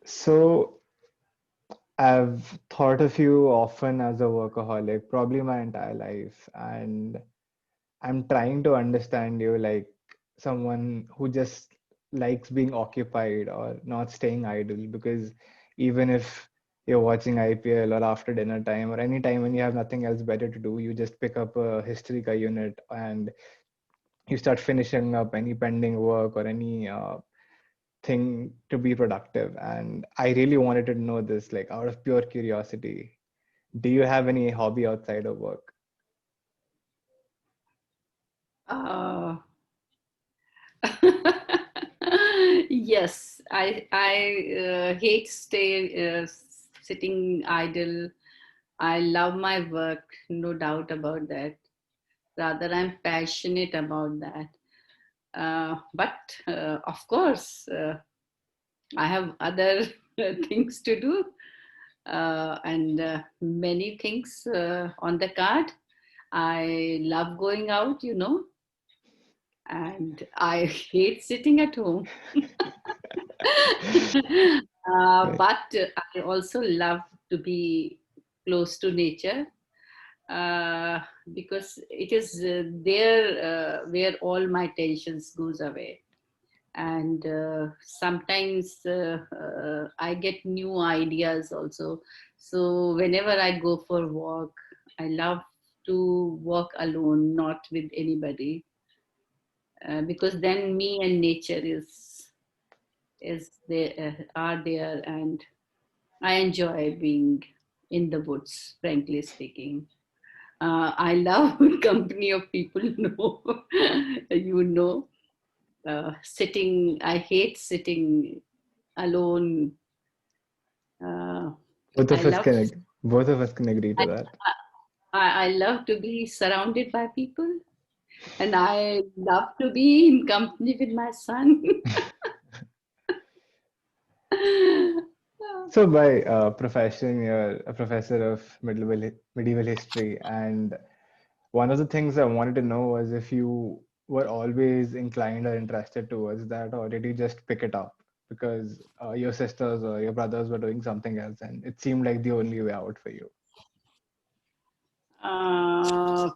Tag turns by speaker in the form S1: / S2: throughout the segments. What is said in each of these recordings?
S1: So I've thought of you often as a workaholic, probably my entire life, and I'm trying to understand you like someone who just likes being occupied or not staying idle. Because even if you're watching IPL or after dinner time or any time when you have nothing else better to do, you just pick up a history ka unit and you start finishing up any pending work or any thing to be productive. And I really wanted to know this, like out of pure curiosity. Do you have any hobby outside of work?
S2: Uh, yes, I hate sitting idle. I love my work, no doubt about that. Rather, I'm passionate about that. But of course, I have other things to do and many things on the card. I love going out, and I hate sitting at home.
S1: Right.
S2: But I also love to be close to nature uh, because it is there where all my tensions goes away. And sometimes I get new ideas also. So whenever I go for walk, I love to walk alone, not with anybody, because then me and nature is there, are there, and I enjoy being in the woods, frankly speaking. I love company of people. No, you know, sitting. I hate sitting alone. Uh,
S1: Both
S2: I
S1: of us
S2: love.
S1: can both of us can agree to
S2: I,
S1: that.
S2: I love to be surrounded by people, and I love to be in company with my son.
S1: So by profession, you're a professor of medieval history, and one of the things I wanted to know was if you were always inclined or interested towards that, or did you just pick it up because your sisters or your brothers were doing something else, and it seemed like the only way out for you?
S2: uh,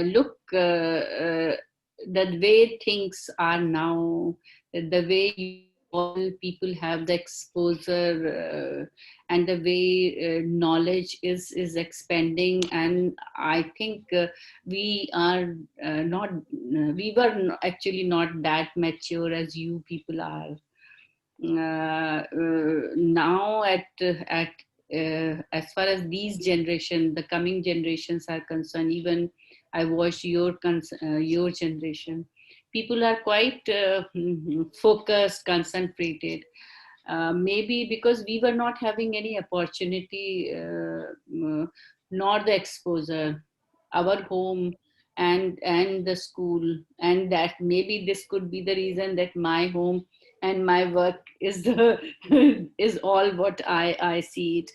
S2: Look, the way things are now, the way you all people have the exposure, and the way knowledge is expanding, and I think we are not, we were actually not that mature as you people are. Now as far as these generation, the coming generations are concerned, even I watch your generation, people are quite focused, concentrated, maybe because we were not having any opportunity, nor the exposure, our home and the school, and that maybe this could be the reason that my home and my work is the is all what I see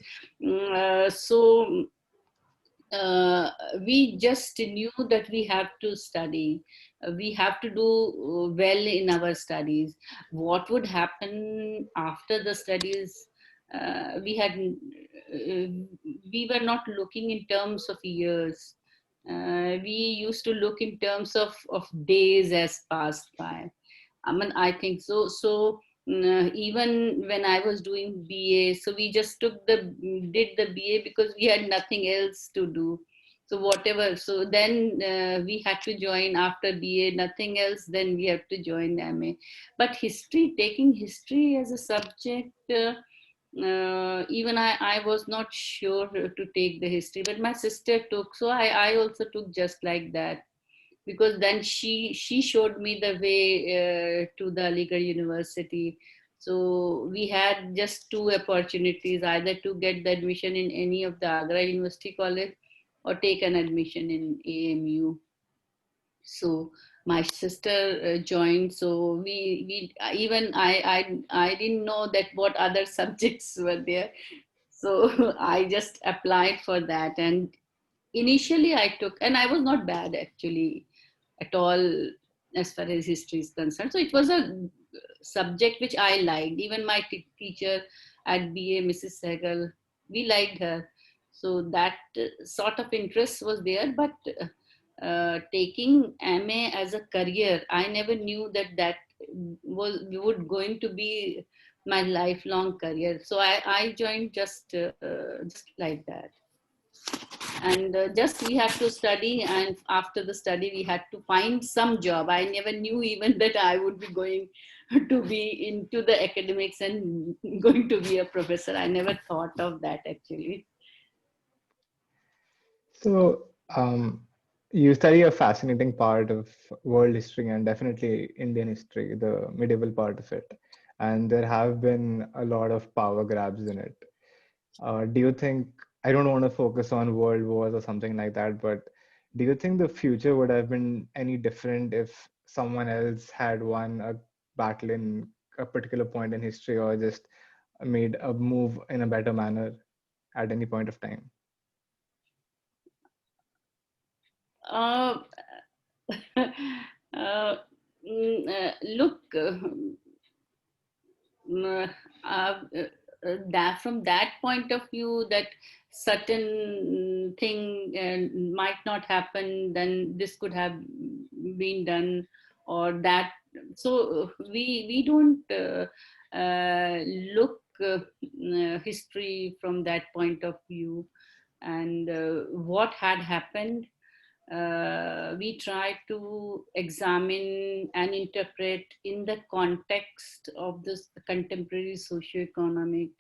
S2: it. So we just knew that we have to study, we have to do well in our studies. What would happen after the studies, we had we were not looking in terms of years. We used to look in terms of days as passed by. I mean, I think so. So even when I was doing BA, so we just did the BA because we had nothing else to do. So whatever. So then we had to join after BA, nothing else. Then we have to join MA. But history, taking history as a subject. Even I was not sure to take the history, but my sister took, so I also took just like that, because then she showed me the way to the Aligarh University. So we had just two opportunities, either to get the admission in any of the Agra University College or take an admission in AMU. So my sister joined. So we even I didn't know that what other subjects were there. So I just applied for that, and initially I took, and I was not bad actually at all as far as history is concerned. So it was a subject which I liked. Even my teacher at BA, Mrs. Sehgal, we liked her. So that sort of interest was there. But taking MA as a career, I never knew that that was would going to be my lifelong career. So I joined just like that. And just we had to study, and after the study we had to find some job. I never knew even that I would be going to be into the academics and going to be a professor. I never thought of that actually.
S1: So, you study a fascinating part of world history and definitely Indian history, the medieval part of it. And there have been a lot of power grabs in it. Do you think, I don't want to focus on world wars or something like that, but do you think the future would have been any different if someone else had won a battle in a particular point in history or just made a move in a better manner at any point of time?
S2: uh, Look, mm, that from that point of view, that certain thing might not happen, then this could have been done, or that. So we don't look history from that point of view. And what had happened, we try to examine and interpret in the context of this contemporary socio-economic,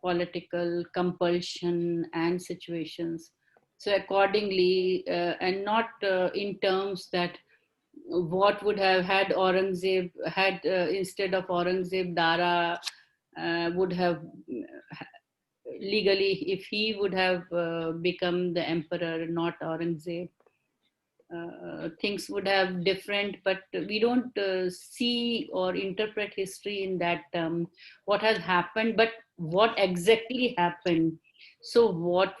S2: political compulsion and situations. So accordingly, and not in terms that what would have had Aurangzeb had, instead of Aurangzeb, Dara would have legally, if he would have become the emperor, not Aurangzeb, things would have different. But we don't see or interpret history in that what has happened, but what exactly happened. So what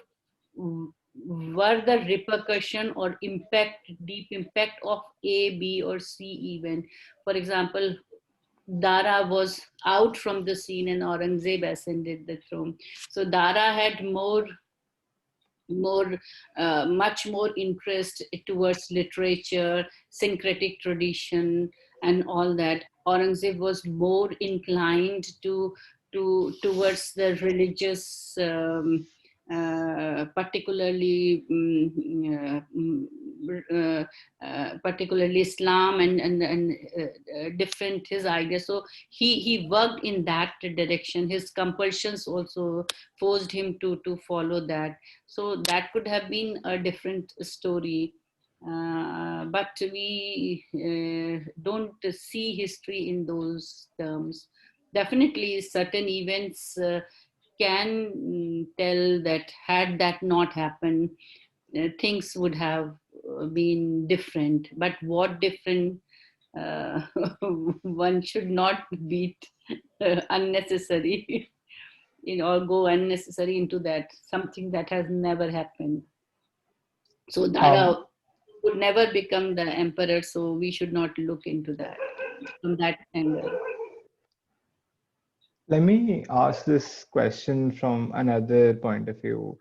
S2: were the repercussion or impact, deep impact of A, B, or C event? For example, Dara was out from the scene and Aurangzeb ascended the throne. So Dara had more much more interest towards literature, syncretic tradition, and all that. Aurangzeb was more inclined towards the religious, particularly particularly Islam, and different his ideas. So he worked in that direction. His compulsions also forced him to follow that. So that could have been a different story. But we don't see history in those terms. Definitely, certain events can tell that had that not happened, things would have been different. But what different, uh, one should not beat unnecessary or go unnecessary into that, something that has never happened. So
S1: Um,
S2: Dara would never become the emperor, so we should not look into that from that angle.
S1: Let me ask this question from another point of view.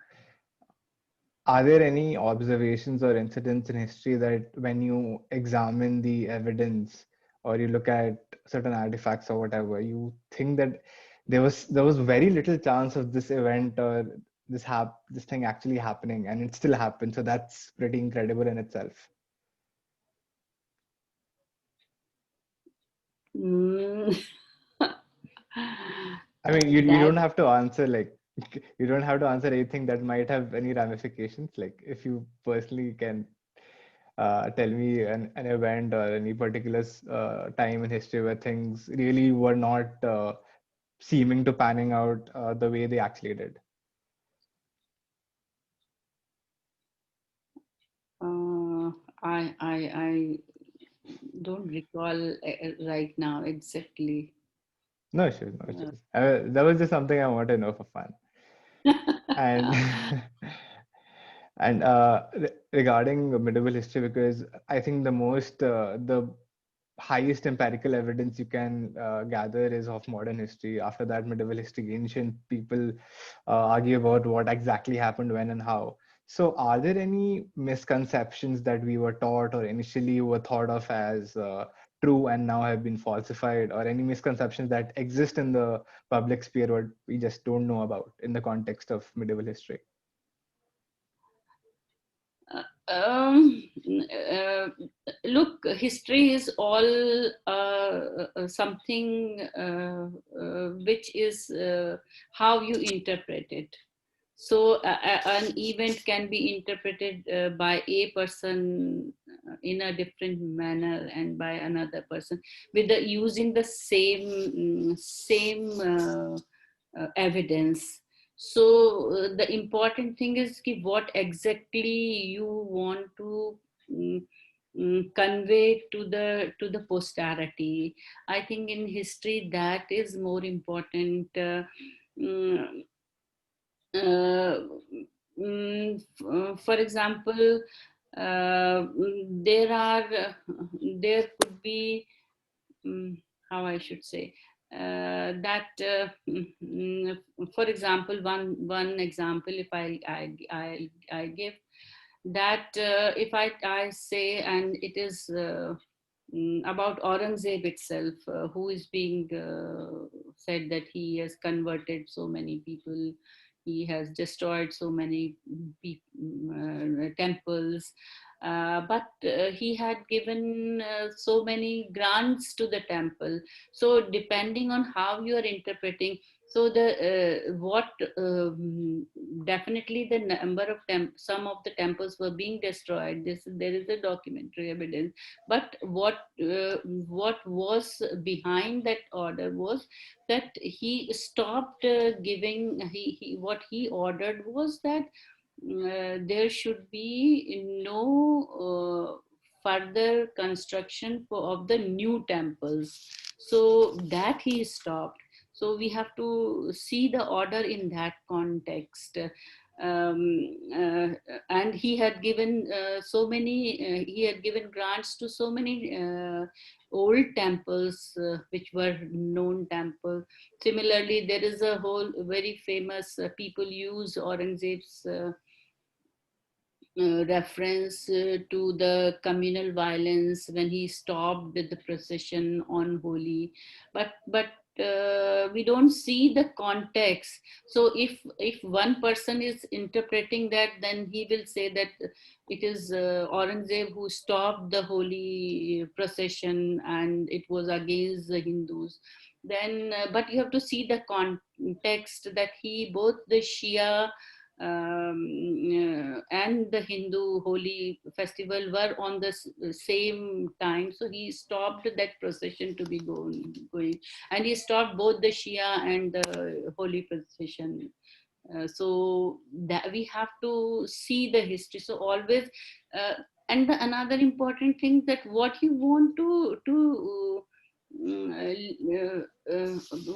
S1: Are there any observations or incidents in history that, when you examine the evidence or you look at certain artifacts or whatever, you think that there was very little chance of this event or this thing actually happening, and it still happened? So that's pretty incredible in itself.
S2: Mm.
S1: I mean, you
S2: That
S1: don't have to answer like you don't have to answer anything that might have any ramifications. Like if you personally can tell me an event or any particular time in history where things really were not seeming to panning out the way they actually did.
S2: uh, I don't recall right now exactly.
S1: No issues, no
S2: Uh,
S1: issues. That was just something I wanted to know for fun. And and regarding medieval history, because I think the highest empirical evidence you can gather is of modern history. After that, medieval history, ancient people argue about what exactly happened when and how. So, are there any misconceptions that we were taught or initially were thought of as true and now have been falsified, or any misconceptions that exist in the public sphere what we just don't know about in the context of medieval history?
S2: Uh, um, uh, Look, history is all something which is how you interpret it. So an event can be interpreted by a person in a different manner and by another person with the using the same evidence. So the important thing is ki what exactly you want to mm, convey to the posterity. I think in history that is more important. Mm, uh, for example, there could be, how I should say, that for example, one example, if I give that, if I say, and it is about Aurangzeb itself, who is being said that he has converted so many people, he has destroyed so many temples, but he had given so many grants to the temple. So depending on how you are interpreting, so the what definitely the number of some of the temples were being destroyed. There is a documentary evidence, but what was behind that order was that he stopped giving. What he ordered was that there should be no further construction of the new temples. So that he stopped. So we have to see the order in that context. And he had given he had given grants to so many old temples, which were known temples. Similarly, there is a whole very famous, people use Aurangzeb's reference to the communal violence when he stopped with the procession on Holi, but we don't see the context. So if one person is interpreting that, then he will say that it is Aurangzeb who stopped the Holi procession and it was against the Hindus. Then, but you have to see the context that he both the Shia and the Hindu Holi festival were on the same time. So he stopped that procession to be going, and he stopped both the Shia and the Holi procession. So that we have to see the history. So always, uh, and another important thing, that what you want to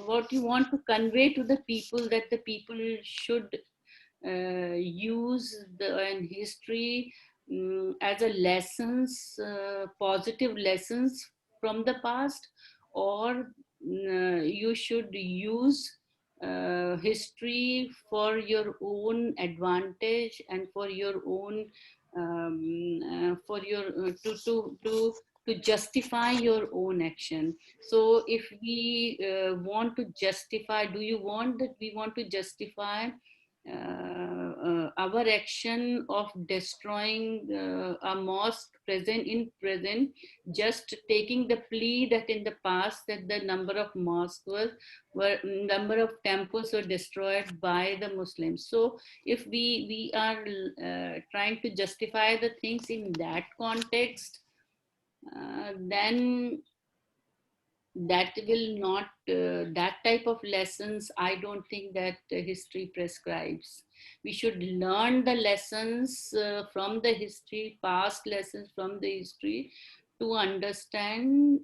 S2: what you want to convey to the people, that the people should use the and history as a lessons, positive lessons from the past, or you should use history for your own advantage and for your own for your to justify your own action. So if we want to justify, do you want that we want to justify our action of destroying a mosque present, just taking the plea that in the past that the number of mosques were number of temples were destroyed by the Muslims. So if we are trying to justify the things in that context, then that will not that type of lessons, I don't think that history prescribes. We should learn the lessons from the history, past lessons from the history, to understand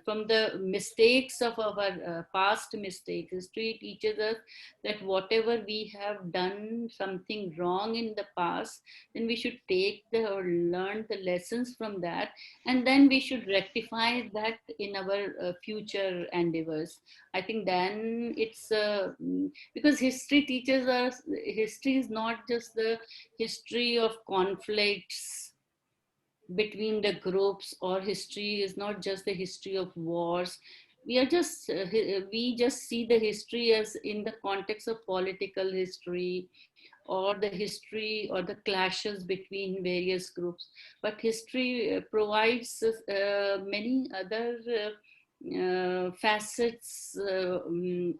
S2: from the mistakes of our past mistakes. History teaches us that whatever we have done something wrong in the past, then we should take the or learn the lessons from that, and then we should rectify that in our future endeavors. I think then it's because history teaches us, history is not just the history of conflicts between the groups, or history is not just the history of wars. We are just we just see the history as in the context of political history, or the history or the clashes between various groups. But history provides many other facets,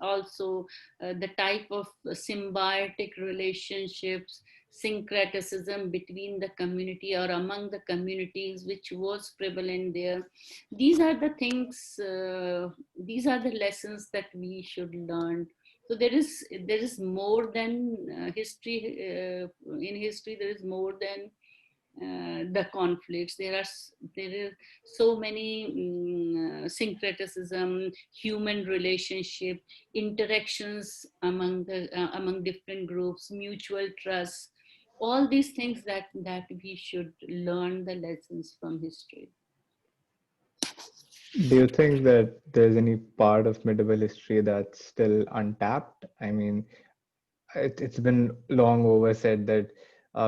S2: also the type of symbiotic relationships, syncretism between the community or among the communities which was prevalent there. These are the things, these are the lessons that we should learn. So there is more than history. In history there is more than the conflicts. There is so many syncretism, human relationship, interactions among different groups, mutual trust, all these things that we should learn the lessons from history.
S1: Do you think that there's any part of medieval history that's still untapped? I mean, it's been long over said that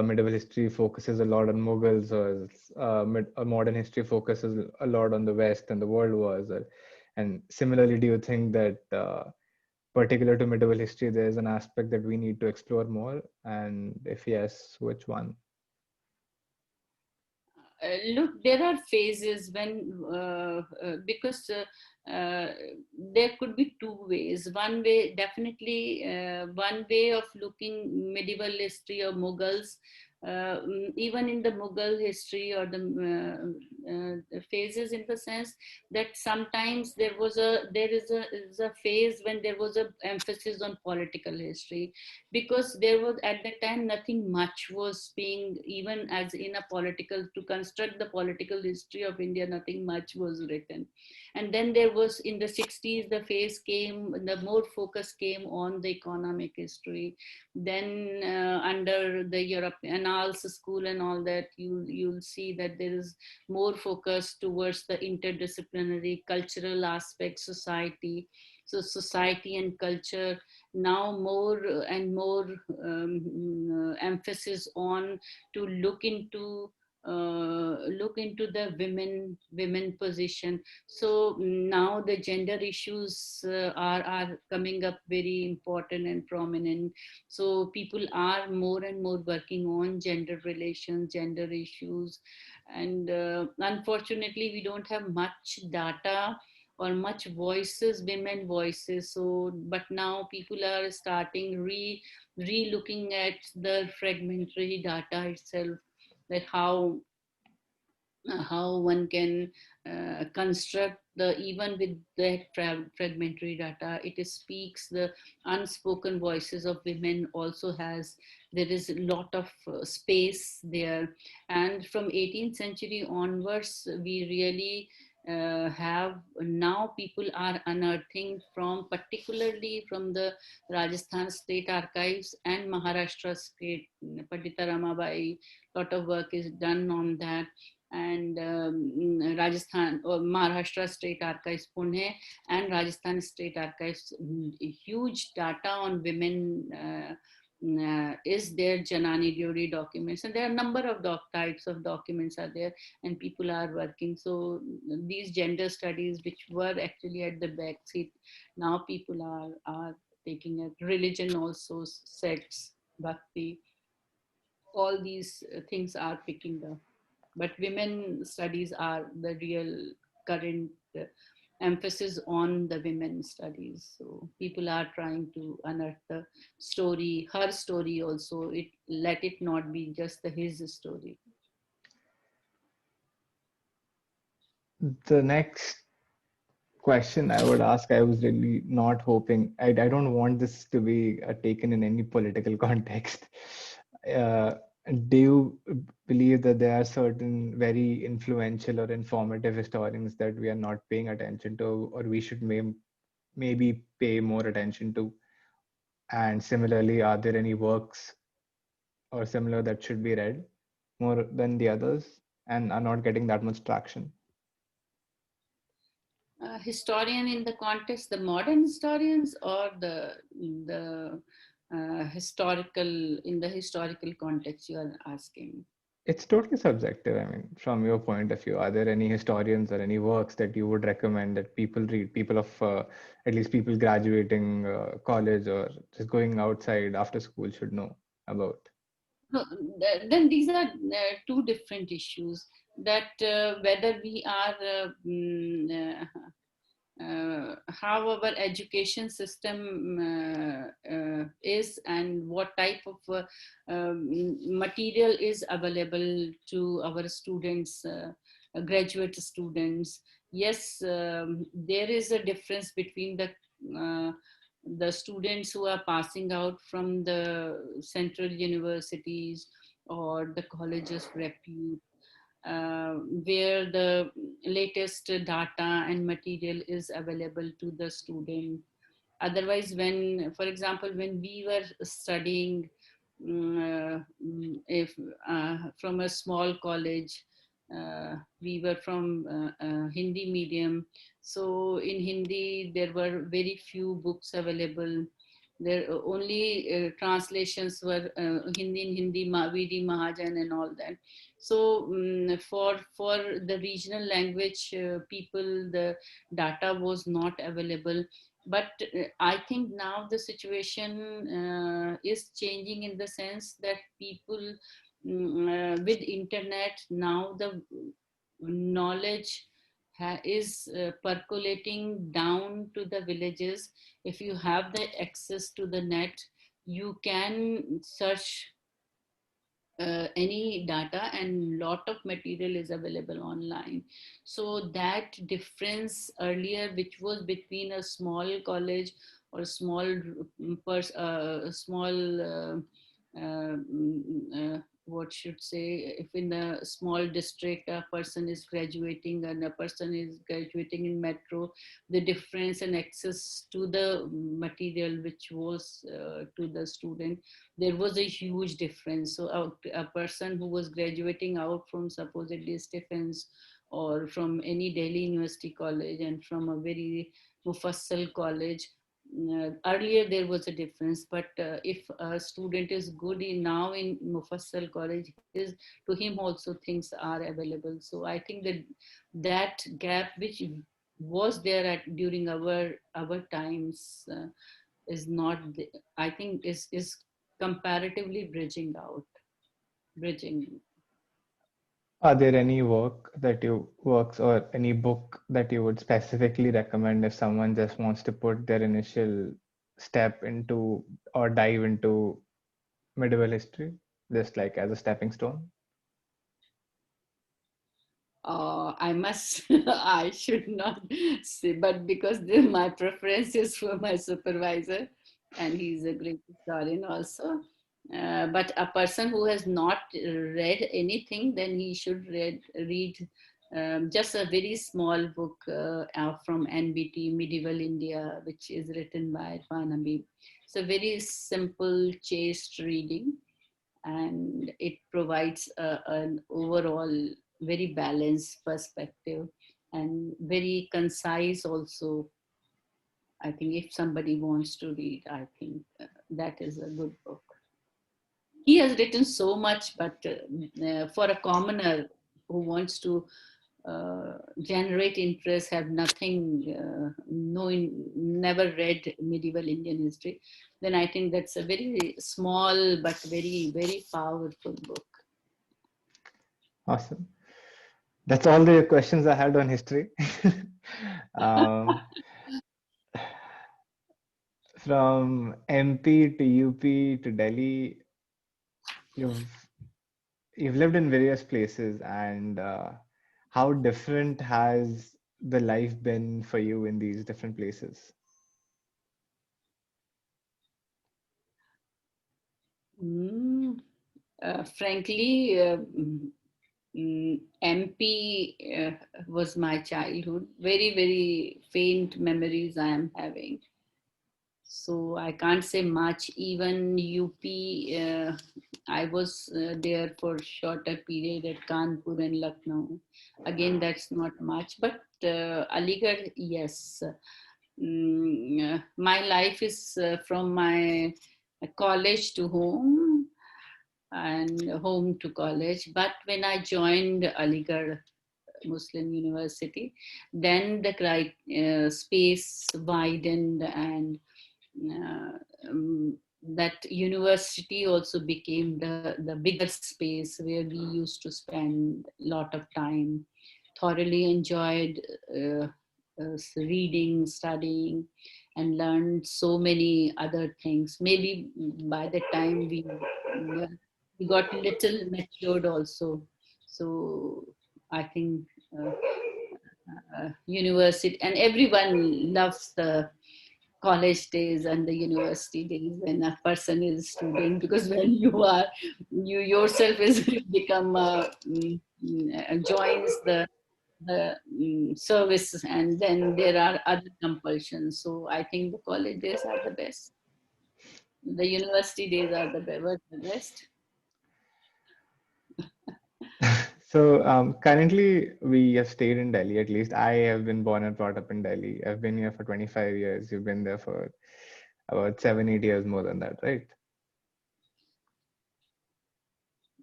S1: medieval history focuses a lot on Mughals, or modern history focuses a lot on the West and the world wars. And similarly, do you think that particular to medieval history, there's an aspect that we need to explore more? And if yes, which one?
S2: Look, there are phases when because there could be two ways. One way, definitely, one way of looking medieval history or Mughals, even in the Mughal history or the phases, in the sense that sometimes there is a phase when there was a emphasis on political history, because there was at that time nothing much was being, even as in a political, to construct the political history of India, nothing much was written. And then there was, in the 60s, the phase came, the more focus came on the economic history. Then under the European annals school and all that, you'll see that there is more focus towards the interdisciplinary cultural aspect, society. So society and culture, now more and more emphasis on to look into the women position. So now the gender issues are coming up very important and prominent. So people are more and more working on gender relations, gender issues. And unfortunately we don't have much data or much voices, women voices. So but now people are starting re-looking at the fragmentary data itself, that how one can construct the, even with the fragmentary data, it speaks the unspoken voices of women also has, there is a lot of space there. And from 18th century onwards, we really have, now people are unearthing from, particularly from the Rajasthan state archives and Maharashtra state, Pandita Ramabai, lot of work is done on that. And Rajasthan or Maharashtra State Archives, Pune, and Rajasthan State Archives, huge data on women is there, Janani Dury documents, and there are a number of types of documents are there, and people are working. So these gender studies, which were actually at the back seat, now people are taking it. Religion also, sects, bhakti, all these things are picking up. But women studies are the real current emphasis on the women studies. So people are trying to unearth the story, her story also. It let it not be just his story.
S1: The next question I would ask, I was really not hoping, I don't want this to be taken in any political context. Uh, And do you believe that there are certain very influential or informative historians that we are not paying attention to, or we should maybe pay more attention to? And similarly, are there any works or similar that should be read more than the others and are not getting that much traction?
S2: Historian in the context, the modern historians, or the historical, in the historical context you are asking?
S1: It's totally subjective. I mean, from your point of view, are there any historians or any works that you would recommend that people read, people of at least people graduating college or just going outside after school should know about?
S2: No, then these are two different issues. That whether we are how our education system is, and what type of material is available to our students, graduate students. Yes, there is a difference between uh, the students who are passing out from the central universities or the colleges of repute, uh, where the latest data and material is available to the student. Otherwise, when, for example, when we were studying, if from a small college, we were from Hindi medium. So in Hindi there were very few books available. There only translations were Hindi in Hindi, VD Mahajan and all that. So for the regional language people, the data was not available. But I think now the situation is changing, in the sense that people, with internet now, the knowledge is percolating down to the villages. If you have the access to the net, you can search any data, and lot of material is available online. So that difference earlier, which was between a small college or small small what should say, if in a small district a person is graduating and a person is graduating in metro, the difference and access to the material which was to the student, there was a huge difference. So a person who was graduating out from supposedly Stephens or from any Delhi University college and from a very Mufassal college, earlier there was a difference. But if a student is good in now in Mufassal college, to him also things are available. So I think that that gap which was there during our times is not I think is comparatively bridging.
S1: Are there any works or any book that you would specifically recommend if someone just wants to put their initial step into or dive into medieval history, just like as a stepping stone?
S2: I must, I should not say, but because my preference is for my supervisor, and he's a great historian also. But a person who has not read anything, then he should read just a very small book from NBT, Medieval India, which is written by Irfan Habib. It's a very simple, chaste reading, and it provides an overall very balanced perspective and very concise also. I think if somebody wants to read, I think that is a good book. He has written so much, but for a commoner who wants to generate interest, have nothing, never read medieval Indian history, then I think that's a very small but very, very powerful book.
S1: Awesome. That's all the questions I had on history. um, from MP to UP to Delhi, you've you've lived in various places, and how different has the life been for you in these different places?
S2: Mm. Frankly, MP was my childhood. Very, very faint memories I am having. So I can't say much. Even UP, I was there for shorter period at Kanpur and Lucknow. Again, that's not much. But Aligarh, yes. My life is from my college to home and home to college. But when I joined Aligarh Muslim University, then the space widened, and uh, um, that university also became the bigger space where we used to spend a lot of time. Thoroughly enjoyed reading, studying, and learned so many other things. Maybe by the time we got little matured also. So I think uh, university, and everyone loves the college days and the university days when a person is a student, because when you yourself is become joins the service, and then there are other compulsions. So I think the college days are the best, the university days are the best.
S1: So currently, we have stayed in Delhi. At least I have been born and brought up in Delhi. I've been here for 25 years. You've been there for about 7, 8 years more than that, right?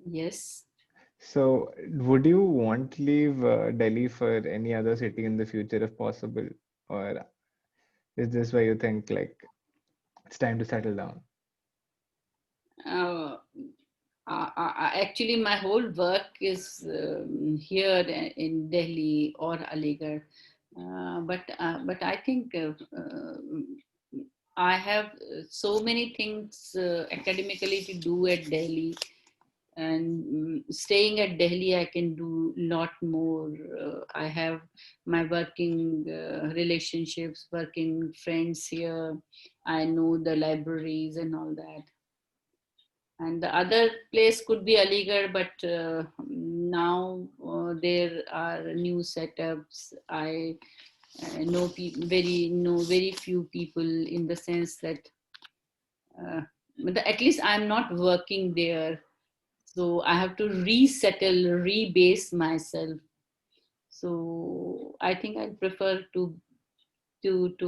S2: Yes.
S1: So, would you want to leave Delhi for any other city in the future if possible? Or is this where you think like it's time to settle down?
S2: uh, Actually, my whole work is here in Delhi or Aligarh. But I think I have so many things academically to do at Delhi, and staying at Delhi, I can do lot more. I have my working relationships, working friends here. I know the libraries and all that. And the other place could be Aligarh, but now there are new setups. I know very few people, in the sense that at least I'm not working there, so I have to resettle, rebase myself. So I think I prefer to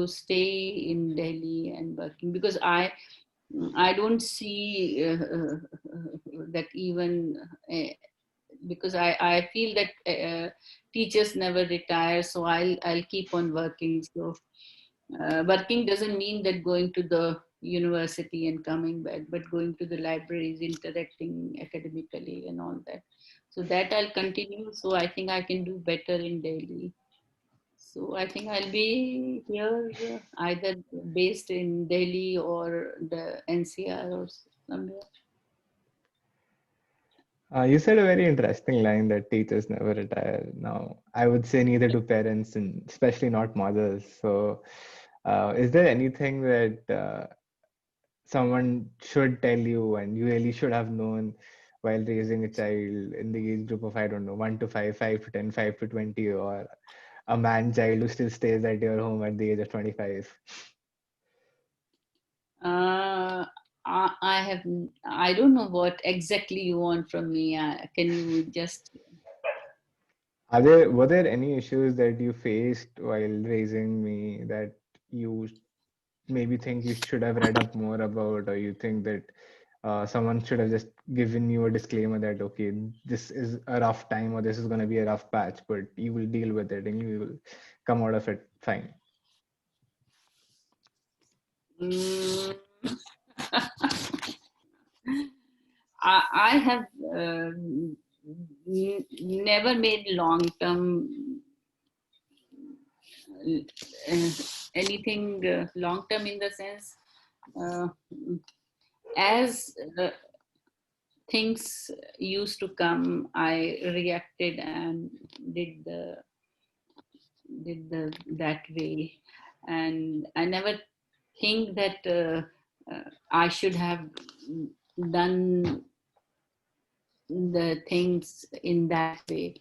S2: stay in Delhi and working, because I don't see that even because I feel that teachers never retire, so I'll keep on working. So working doesn't mean that going to the university and coming back, but going to the libraries, interacting academically and all that. So that I'll continue. So I think I can do better in Delhi. So I think I'll be here either based in Delhi or the NCR or somewhere.
S1: You said a very interesting line that teachers never retire. Now, I would say neither do parents, and especially not mothers. So, is there anything that someone should tell you and you really should have known while raising a child in the age group of, I don't know, 1 to 5, 5 to 10, 5 to 20, or a man child who still stays at your home at the age of 25?
S2: Uh, I have, I don't know what exactly you want from me. Can you just,
S1: Were there any issues that you faced while raising me that you maybe think you should have read up more about, or you think that someone should have just given you a disclaimer that, okay, this is a rough time or this is going to be a rough patch, but you will deal with it and you will come out of it fine?
S2: mm, I have never made long term uh, anything long term, in the sense uh, as things used to come, I reacted and did the that way, and I never think that I should have done the things in that way.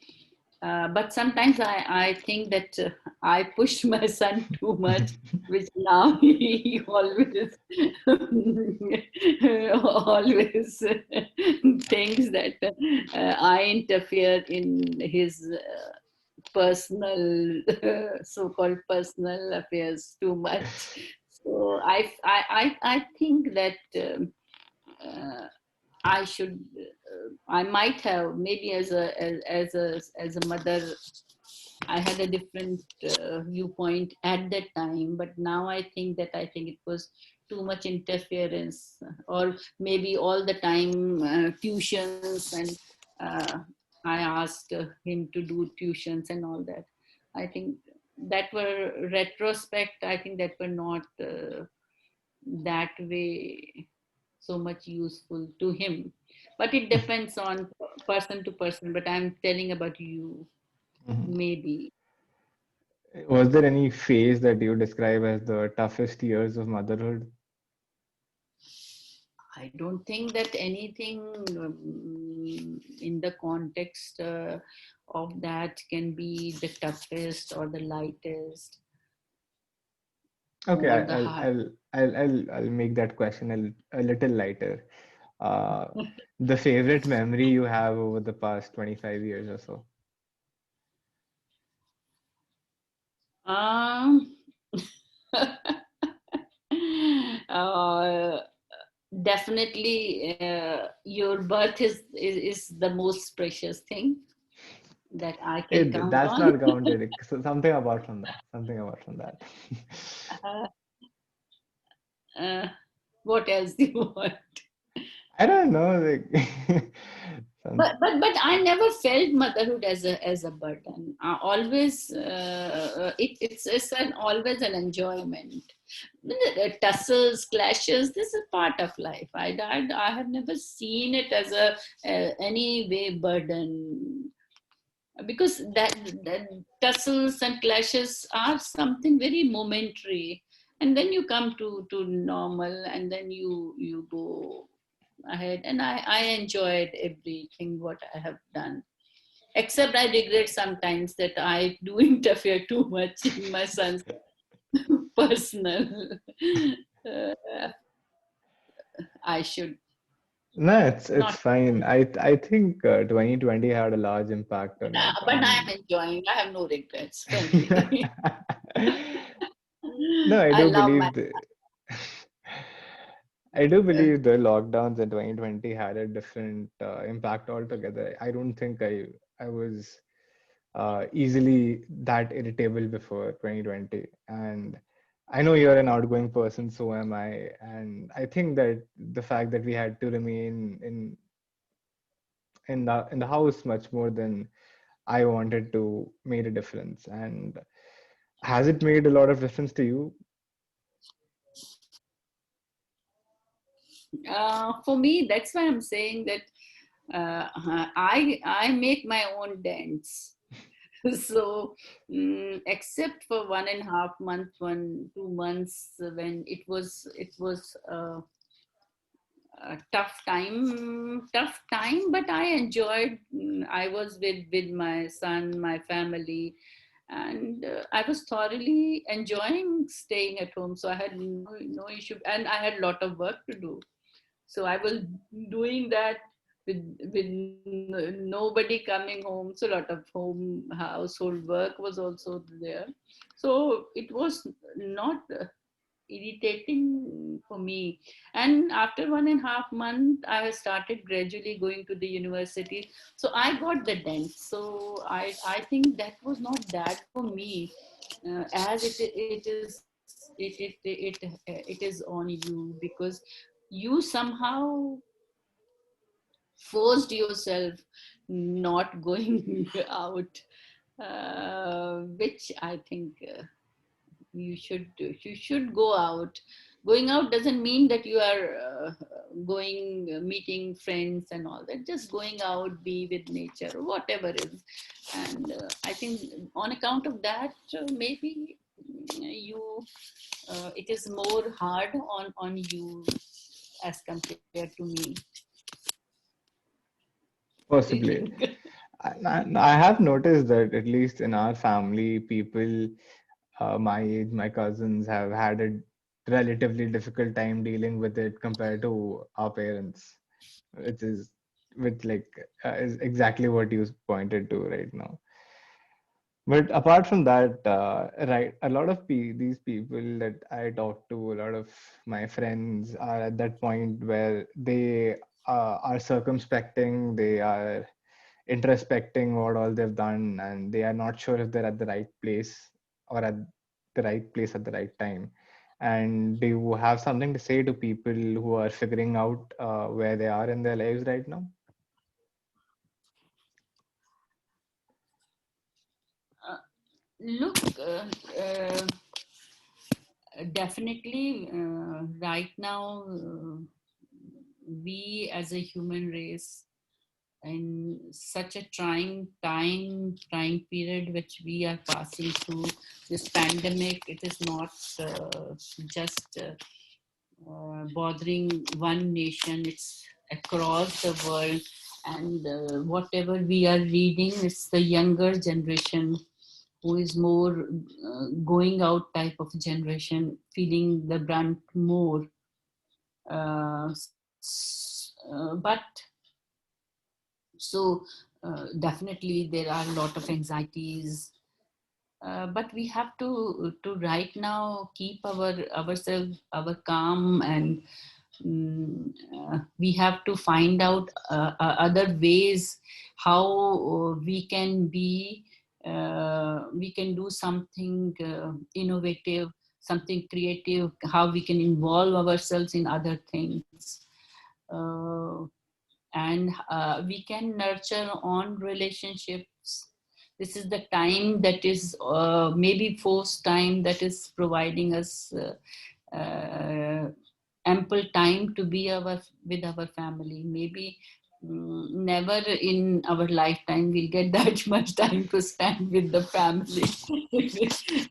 S2: But sometimes I think that I pushed my son too much, which now he always always thinks that I interfere in his personal, so-called personal affairs too much. So I think that uh, I should, I might have maybe as a mother, I had a different viewpoint at that time, but now I think it was too much interference, or maybe all the time tuitions, and uh, I asked him to do tuitions and all that. I think that were retrospect. I think that were not that way so much useful to him, but it depends on person to person. But I'm telling about you,
S1: Mhm.
S2: maybe.
S1: Was there any phase that you describe as the toughest years of motherhood?
S2: I don't think that anything in the context of that can be the toughest or the lightest
S1: Okay,
S2: or the hard.
S1: I'll make that question a little lighter. Uh, the favorite memory you have over the past 25 years or so?
S2: Um, uh, Definitely, your birth is the most precious thing that I can count
S1: That's
S2: on.
S1: not counted. So something apart from that. Something apart from that.
S2: uh, uh, what else do you want?
S1: I don't know. Like, some,
S2: But I never felt motherhood as a burden. I always it's an always an enjoyment. Tussles, clashes. This is part of life. I have never seen it as a any way burden, because that tussles and clashes are something very momentary, and then you come to normal, and then you go ahead. And I enjoyed everything what I have done, except I regret sometimes that I do interfere too much in my son's personal. uh, I should
S1: no, it's
S2: not,
S1: fine. I think 2020 had a large impact on it,
S2: but I
S1: and
S2: am enjoying. I have no regrets, frankly.
S1: no, I
S2: I
S1: do
S2: love my.
S1: believe I do believe the lockdowns in 2020 had a different impact altogether. I don't think I was easily that irritable before 2020, and I know you're an outgoing person, so am I. And I think that the fact that we had to remain in the house much more than I wanted to made a difference. And has it made a lot of difference to you?
S2: For me, that's why I'm saying that I make my own dents. So, except for 1.5 months, 2 months, when it was a tough time, but I enjoyed. I was with my son, my family, and I was thoroughly enjoying staying at home. So I had no issue, and I had a lot of work to do. So I was doing that with nobody coming home. So a lot of home household work was also there. So it was not irritating for me. And after 1.5 months, I started gradually going to the university. So I got the dent. So I think that was not that for me, as it is on you, because you somehow forced yourself not going out, which I think you should go out. Going out doesn't mean that you are going meeting friends and all that. Just going out, be with nature, whatever is. And I think on account of that, maybe you it is more hard on you as compared to me. What do you
S1: Possibly.
S2: think?
S1: I have noticed that at least in our family, people my age, my cousins have had a relatively difficult time dealing with it compared to our parents, which is which like is exactly what you pointed to right now. But apart from that, right, a lot of these people that I talk to, a lot of my friends are at that point where they are circumspecting, they are introspecting what all they've done, and they are not sure if they're at the right place or at the right place at the right time. And do you have something to say to people who are figuring out where they are in their lives right now?
S2: Look, definitely, right now, we as a human race, in such a trying period which we are passing through, this pandemic, it is not just bothering one nation, it's across the world. And whatever we are reading, it's the younger generation who is more going out type of generation, feeling the brunt more. But so definitely there are a lot of anxieties, but we have to right now keep ourselves our calm, and we have to find out other ways how we can be we can do something innovative, something creative, how we can involve ourselves in other things, and we can nurture on relationships. This is the time that is maybe forced time that is providing us ample time to be with our family. Maybe never in our lifetime we'll get that much time to spend with the family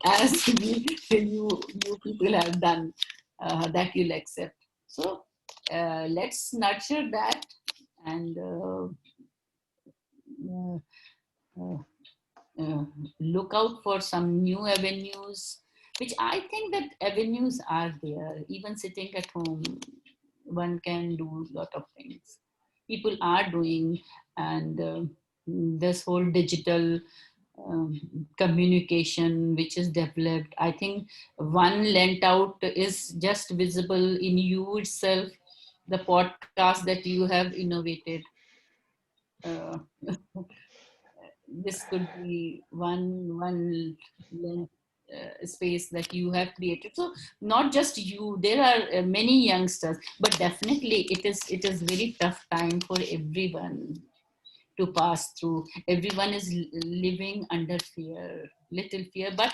S2: as you people have done, that you'll accept. So let's nurture that, and uh, uh, uh, look out for some new avenues, which I think that avenues are there. Even sitting at home, one can do a lot of things. People are doing, and this whole digital um, communication which is developed, I think one lent out is just visible in you itself, the podcast that you have innovated. Uh, this could be one space that you have created. So not just you, there are many youngsters, but definitely it is very tough time for everyone to pass through. Everyone is living under fear, little fear, but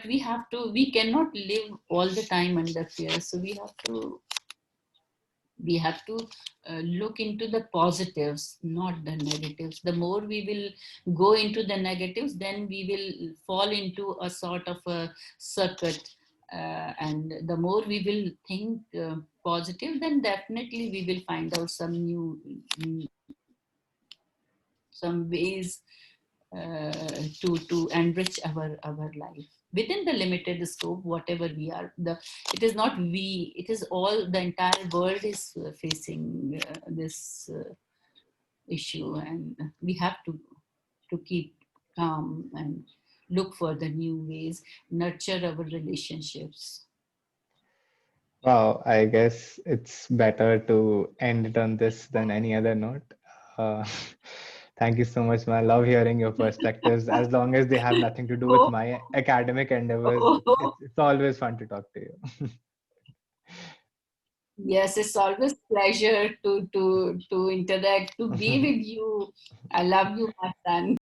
S2: we cannot live all the time under fear. So we have to look into the positives, not the negatives. The more we will go into the negatives, then we will fall into a sort of a circuit. And the more we will think positive, then definitely we will find out some new, some ways to enrich our life within the limited scope, whatever we are. It is not we, it is all, the entire world is facing this issue, and we have to keep calm and look for the new ways, nurture our relationships.
S1: Wow, I guess it's better to end it on this than any other note. Uh, thank you so much, man. I love hearing your perspectives. As long as they have nothing to do with
S2: Oh,
S1: my academic endeavors,
S2: oh,
S1: it's always fun to talk to you.
S2: yes, it's always pleasure to interact, to be with you. I love you, my son.